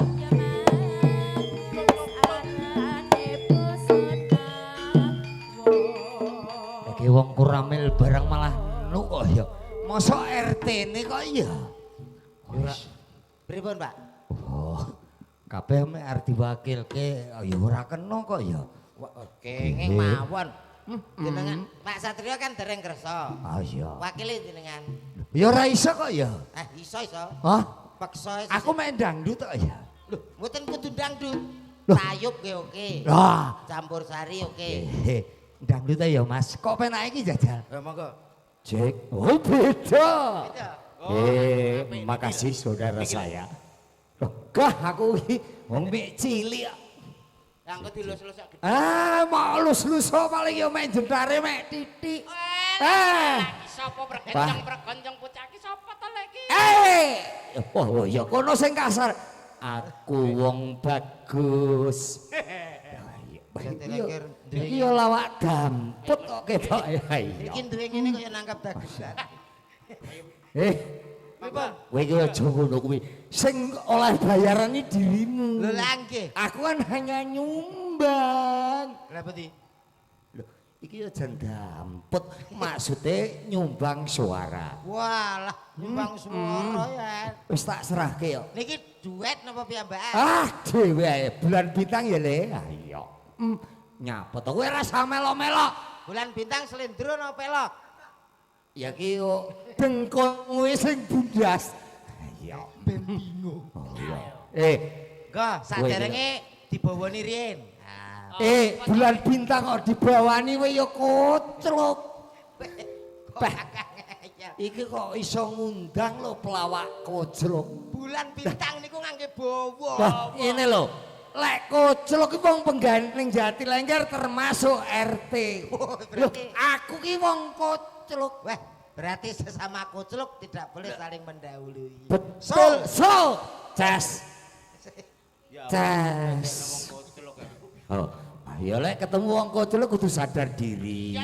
Lagi wong kuramil barang malah nu kok ya. Mosok RT ini kok ya. Pripun, Pak? Oh. Kabeh mek arep diwakilke ya ora kena kok ya. Kenging mawon. Jenengan Pak Satrio kan dereng kersa. Ah iya. Wakile jenengan. Ya ora iso kok ya. Iso. Hah? Paksa. Aku main dangdut kok ya. Lho, mboten kudu dangdut. Loh. Tayub nggih oke. Lah, Campur sari oke. dangdut ya Mas. Kok penak iki jajal? Monggo. Cek. Oh beda. Beda. Makasih saudara saya. Loh, gah aku iki wong mek cilik. Yang kok dilus-lus kok. Mau lus-lus paling ya mek jentare mek titik. Sapa pergoncong bocah iki sapa to lek iki? Oh ya kono sing kasar. Aku wong bagus. Iki ya lawak damput kok ketok ya. Iki duwe ngene kok ya nangkap dagusan. Kowe iki aja ngono kuwi. Sing oleh bayaran iki dirimu. Lho lah nggih. Aku kan hanya nyumbang. Lha peti? Loh, iki ya jan damput. Maksudnya nyumbang suara. Walah, nyumbang suara ya. Wis tak serahke ya. Niki duet napa piyambakan? Dhewe ae bulan bintang ya Le. Iya. Nyapa to kowe rasa melok-melok. Bulan bintang slendro napa pelok? Ya ki yo dengkulmu sing bundas. Iya. Ben bingung. Go, saderenge dibawani riyen. Bulan bintang kok dibawani kowe ya koclok. Iki kok iso ngundang lho pelawak koclok. Bulan bintang niku ngangge bawa. Wah, ini lho. Lek koclok iki wong penggandeng Jatilengger termasuk RT. Loh, aku ki wong koclok. Wah, berarti sesama koclok tidak boleh saling mendahului. Betul. So, Cas. Cas. Oh, ya lek ketemu wong koclok kudu sadar diri.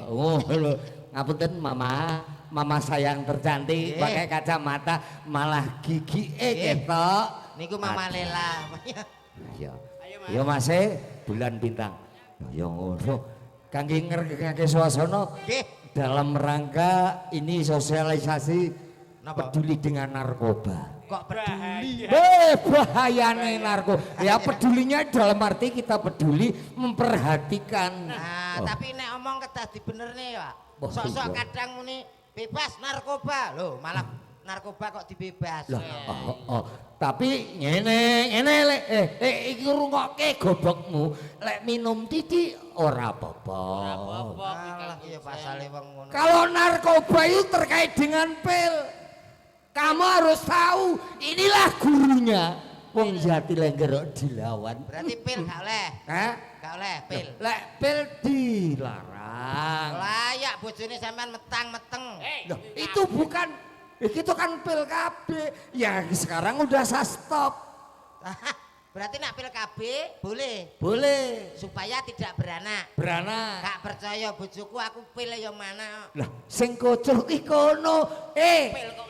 Oh, lho. Ngapunten Mama sayang tercantik pakai kacamata malah gigi ketok. Niku Mama Lela. Iya. Ya Mas bulan bintang. Ya ngono. Kangge ngregengake suasana dalam rangka ini sosialisasi peduli dengan narkoba. Kok peduli? Bahayane narkoba. Ya pedulinya dalam arti kita peduli memperhatikan. Nah, tapi nek omong kedah dibenerne ya. Sok-sok kadang muni bebas narkoba. Loh, malah narkoba kok dibebas. Tapi ngene lek iki rungokke gobokmu. Lek minum titik ora apa-apa. Alah iya pasale wong ngono. Kalau narkoba itu terkait dengan pil. Kamu harus tahu, inilah gurunya. Wong Jatilengger dilawan. Berarti pil gak oleh. Gak oleh pil. Lek pil dilarang. Layak bojone sampean metang-meteng. Loh, itu bukan itu kan pil KB. Ya sekarang udah saya stop. Berarti nak pil KB boleh. Boleh. Supaya tidak beranak. Beranak. Gak percaya bojoku aku pil yang mana. Lah sing kocok iki kono. Pil kok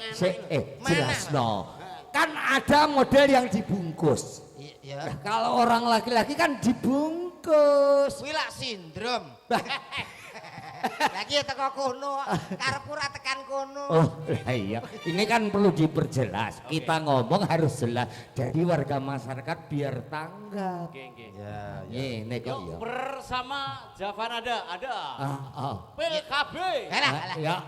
Jelasno. Kan ada model yang dibungkus. Iya. Nah, kalau orang laki-laki kan dibungkus. Kuwi lak sindrom. Lagi ya teko kono, karepku ora tekan kono. Oh iya, ini kan perlu diperjelas. Kita ngomong harus jelas. Jadi warga masyarakat biar tanggap. Ya, Ini kok ya. Bersama Javanada ada. Pil KB. Ya.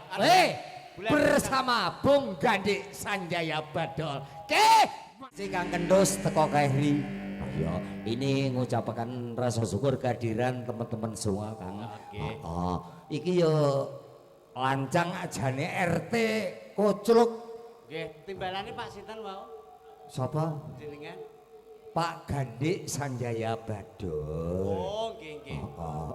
Bersama Bung Gandhi Sanjaya Badol. Sing Kang Kendus teko Kahri. Ya, ini mengucapkan rasa syukur kehadiran teman-teman semua Kang. Iki yo lancang ajane RT Kocluk. Nggih, timbalane Pak sinten wau? Sapa? Jenengan. Pak Gandik Sanjaya Badul. Oh, nggih nggih.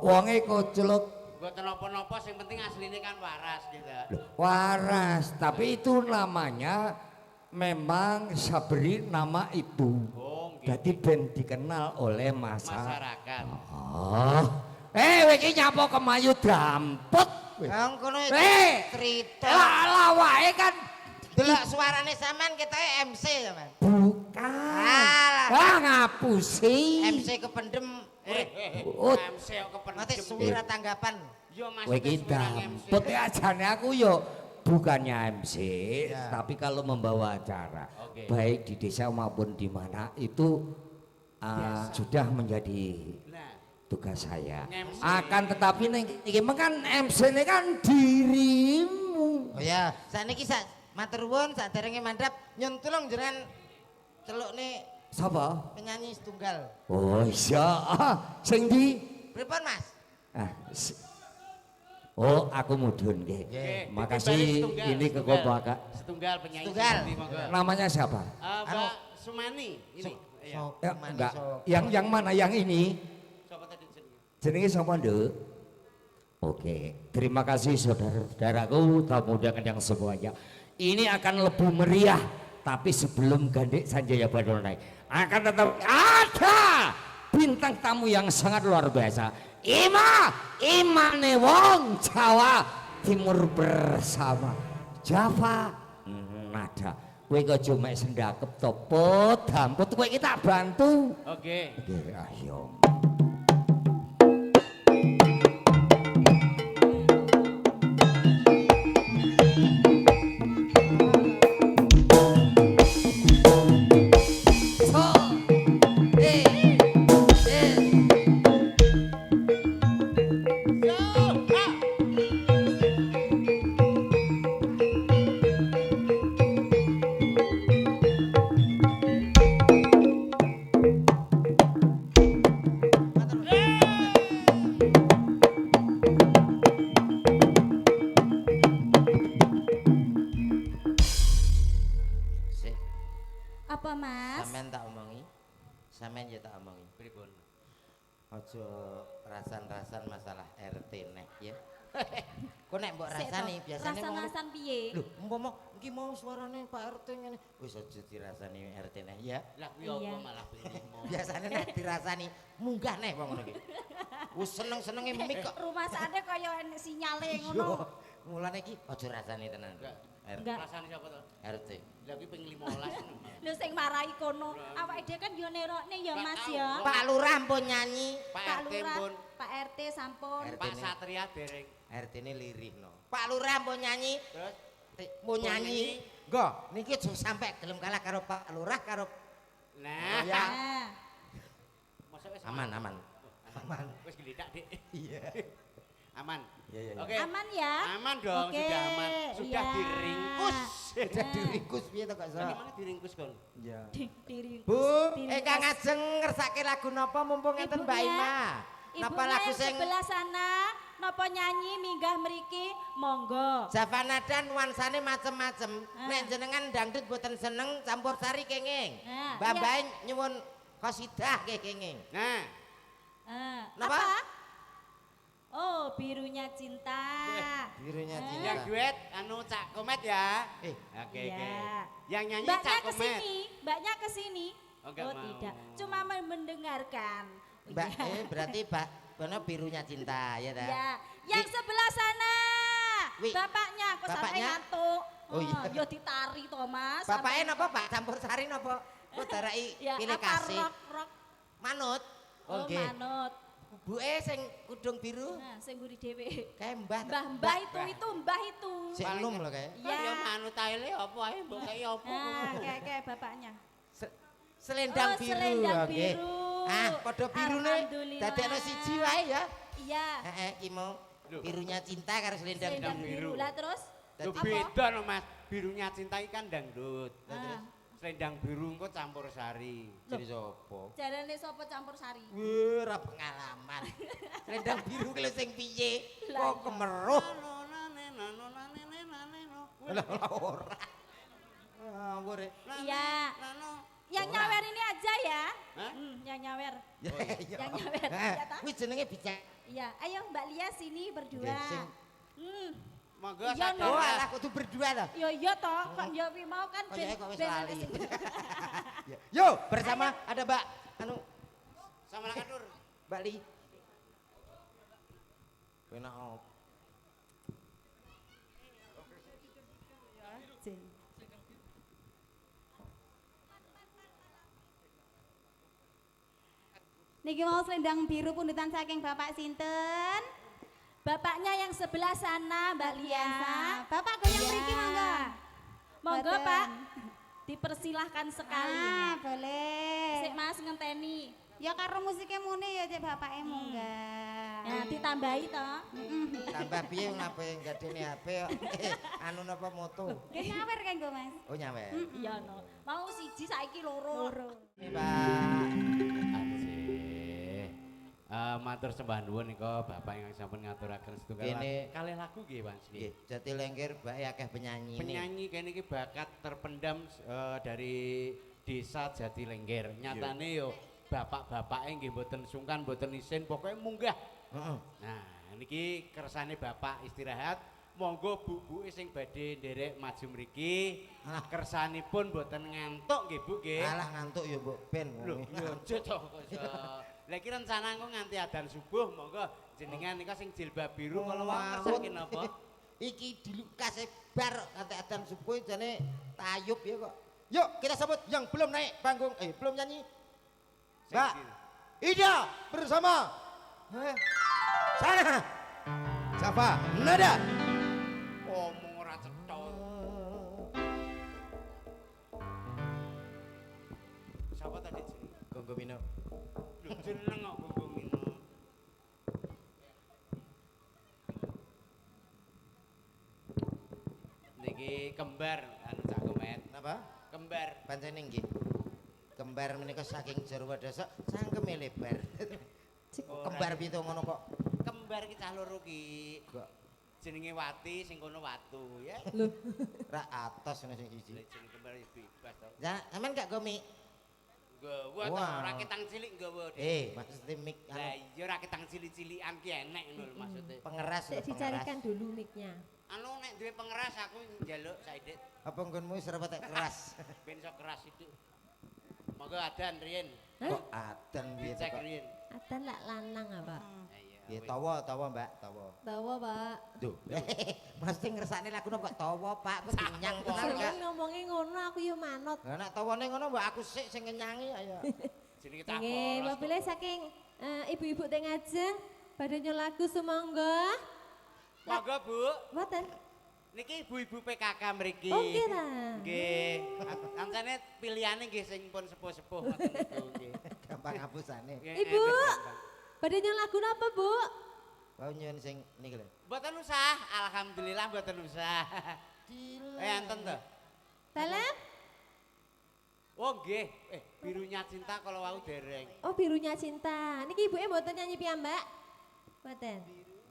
Wonge kocluk. Mboten napa-napa sing penting asline kan waras gitu. Loh, waras, tapi itu namanya memang Sabri nama itu. Oh, nggih. Jadi ben dikenal oleh Masyarakat. Oh. Iki nyapa kemayu dampet. Wong kono cerita. Lah wae kan Delok suarane sampean ketoke MC ya, Mas. bukan. Ngapusi. MC kependem. Oh, MC kok kependem. Mate suwira tanggapan. Yo Mas. kowe iki dampet ajane aku yo bukannya MC, tapi kalau membawa acara baik di desa maupun di mana itu sudah menjadi tugas saya. Akan tetapi iki kan MC ini kan dirimu. Oh ya, sakniki sak matur nuwun saderenge mandhap nyun tulung jenengan celukne Sapa? penyanyi setunggal. Oh iya, sing di Pripun Mas? Oh, aku mudhun nggih. Makasih ini kekompakan. Setunggal penyanyi. Setunggal. Namanya siapa? Mbak Sumani ini. Iya. Ya, enggak. Yang mana yang ini? Siapa tadi jenenge? Jenenge sapa, Nduk? Oke, terima kasih saudara-saudaraku, tamu undangan yang semuanya. Ini akan lebih meriah, tapi sebelum Gandik Sanjaya Badul naik, akan tetap ada bintang tamu yang sangat luar biasa. Imane wong Jawa Timur bersama Java Nada. Kowe kok cuma sendakep topo dampet kowe kita bantu. Oke. Oke, ayo. Apa Mas? Sampeyan tak omongi. Sampeyan ya tak omongi. Pripun? Aja rasan-rasan masalah RT nek ya. Kok nek mbok rasani biasane rasan-rasan piye? Lho, umpama iki mau suarane Pak RT ngene. Wis aja dirasani RT nek ya. Lah kuwi apa malah pilihmu. Biasane nek dirasani munggah neh wong ngono iki. Wis seneng-senenge mik kok. Rumah sakit kaya sinyale ngono. Mulane iki aja rasani tenan. Enggak. Rasane sapa to? RT. Lah kuwi ping 15. Lho sing marai kono. Awake dhewe kan yo nerokne ya Mas ya. Pak Lurah pun nyanyi. Pak RT pun. Pak RT sampun. Pak Satria dereng. RT ini lirihno. Pak Lurah mau nyanyi. Terus Mau nyanyi. Nggo, niki aja sampe gelem kalah karo Pak Lurah karo nah. ya. Nah, Masa wis Aman, aman. Aman. Wis gelidak, Dik. Iya. Aman. Iya, iya. Oke. aman ya. Aman dong, Oke, sudah aman. Sudah iya. diringkus. Sudah diringkus piye to kok, Sok? Bagaimana diringkus, Kon? Iya. Diringkus. Bu, diringkus. Kang Ajeng ngersake lagu napa mumpung ngeten Mbak Ibunya, Ima? Napa Ibunya lagu yang sing sebelah sana napa nyanyi minggah mriki monggo. Javana dan nuansane macem-macem. Nek jenengan dangdut boten seneng campur sari kenging. Nah, Mbah-mbah nyuwun qasidah kenging. Nah, Napa? Apa? Oh, birunya cinta. Birunya Eh. cinta. yang duet anu Cak Komet ya. Oke, oke. Iya. Yang nyanyi Mbaknya Cak ke Komet. sini, mbaknya ke sini. Oh, nggak mau. Tidak, cuma mendengarkan. Mbak, Iya. berarti Mbak Bono birunya cinta ya dah. Ya, yang sebelah sana. Wi. Bapaknya kok sampai Bapaknya? ngantuk. Oh, iya. Yo ditari Thomas. Bapaknya napa Pak? Campur sari napa? Kok darai Ya, pilih apa kasih. rock. Manut. Oh, Oke. manut. Buke sing kudung biru Nah, sing mburi dhewe. kayak Mbah. Mbah itu. Si enum loh kayak. Ya Ya. manut ae le apa ae mbok kaya apa. Nah, kayak bapaknya. Selendang Oh, biru. selendang oke. biru. Ah, padha birune Alhamdulillah. dadekno siji wae ya. Iya. Heeh, iki mau birunya cinta karo selendang Selendang biru. biru. Lah terus? Lu Apa? beda no Mas. Birunya cinta iki kan dangdut. Ah. Selendang biru engko campur sari. Jadi sapa? Jarane sapa campur sari? Wih, ora pengalaman. Selendang biru ki lho sing piye? Lah, Kok kemeruh. Lah Lah ora. Ah, bore. Iya. Yang nyawer ini aja ya. Hah? Yang nyawer. Ya, iya. Yang nyawer. Eh, Ya, toh? Wis jenenge bijak. Iya, ayo Mbak Lia sini berdua. Nggih, sing. Hmm. Monggo Iya, sadar. no. Oh, alah kudu berdua toh. Yo yo toh, kok yo wi mau kan Oh, iya, kok wis ben lali. Yo, Bersama ada Mbak anu Sama Lakatur. Mbak Li. Enak op. Niki mau selendang biru pundutan saking Bapak sinten? Bapaknya yang sebelah sana, Mbak Lia. Bapak goyang mriki monggo. Monggo, Boten. Pak. Dipersilahkan sekali. Ah, boleh. Sik Mas ngenteni. Ya karo musiknya muni ya cek bapake munggah. Nah, ditambahi toh. Tambah piye ngapa gadene HP kok. Anu napa moto? Nggih nyawer kan gue Mas. Oh nyawer. Iya no. Mau siji saiki loro. Ini Pak. Anjir. Matur sembah nuwun nika Bapak ingkang sampun ngaturaken setunggal Kene- kalih lagu nggih Mas. Nggih, Jatilengker bae akeh penyanyi. Penyanyi kene iki bakat terpendam dari desa Jatilengker. Nyatane yo bapak-bapake nggih mboten sungkan, mboten isin, pokoke munggah. Heeh. Nah, niki kersane bapak istirahat. Monggo bu-bu sing badhe nderek maju mriki. Alah. Kersanipun mboten ngantuk nggih Bu nggih. Alah ngantuk ya Mbok Ben. Lho, yo aja to kok iso. Lah iki rencana engko nganti adzan subuh monggo jenengan nika sing jilbab biru kalau wae kersake napa? Iki dilukase bar nganti adzan subuh jane tayub ya kok. Yuk kita sambut yang belum naik panggung, belum nyanyi. Mbak Ida bersama sana Safa, nada. Omong ora cetha. Siapa tadi jeneng? Gonggo Mino. Lho jeneng kok gogongino. Niki kembar anu Cak Komet. napa? Kembar. Pancene nggih. Kembar menika saking Jarwa Desa sangkeme lebar. Kembar pitu ngono kok. Kembar ki cah loro ki. Kok Jenenge Wati sing kono Watu ya. ra atos ngene sing Lah siji. jeneng kembar wis bebas to. Ya, sampean gak gomi. Gawa to Wah. raketang cilik gawa. Maksudnya mik Lah anu iya raketang cilik-cilikan ki enek ngono lho maksude. pengeras lho, pengeras. Dicarikan dulu mic-nya. Anu nek duwe pengeras aku njaluk Saidik Apa nggonmu wis ora patek keras? ben iso keras itu. Monggo adan riyen. Kok adan piye Cek kok? riyen. Adan lak lanang apa? Ya tawa Mbak, tawa. Tawa Pak. Duh, mesti ngersakne lagu kok tawa Pak, aku kenyang tenan Sampeyan gak. ngomongin ngono aku yo manut. Lah nek tawane ngono mbak aku sik sing ngenyangi ayo. Jenenge tak Nggih, polos. wabile saking ibu-ibu teng ngajeng badhe nyol lagu sumangga. Monggo Bu. Mboten. Niki ibu-ibu PKK mriki. Oh, nggih ta. Nggih. Kancane pilihane nggih sing pun sepuh-sepuh ngoten niku nggih. Gampang hapusane. Nggih, Ibu. gampang. Badhe nyol lagu napa, Bu? Kau nyuwun sing niki lho. Mboten usah, alhamdulillah mboten usah. Enten to? Dalam? Oh nggih, birunya cinta kalau wau dereng. Oh, birunya cinta. Niki ibuke mboten nyanyi piyambak? Mboten.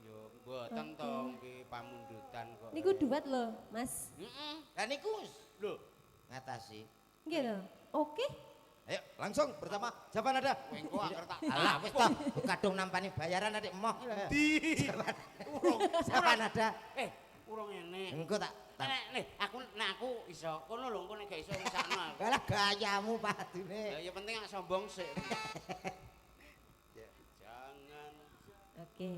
Yo mboten to nggih pamundutan kok. Niku duet lho, Mas. Heeh. Lah niku Lho, ngatasi. Nggih lho. Oke. Ayo langsung pertama siapa nada? engko anger tak. Alah wis toh, kadung nampani bayaran adik emoh. Di. Siapa nada? Urung enek. Engko tak Nek aku iso. Kono lho engko nek gak iso rusakno aku. Kalah gayamu padune. Ya penting gak sombong sik. Jangan Oke.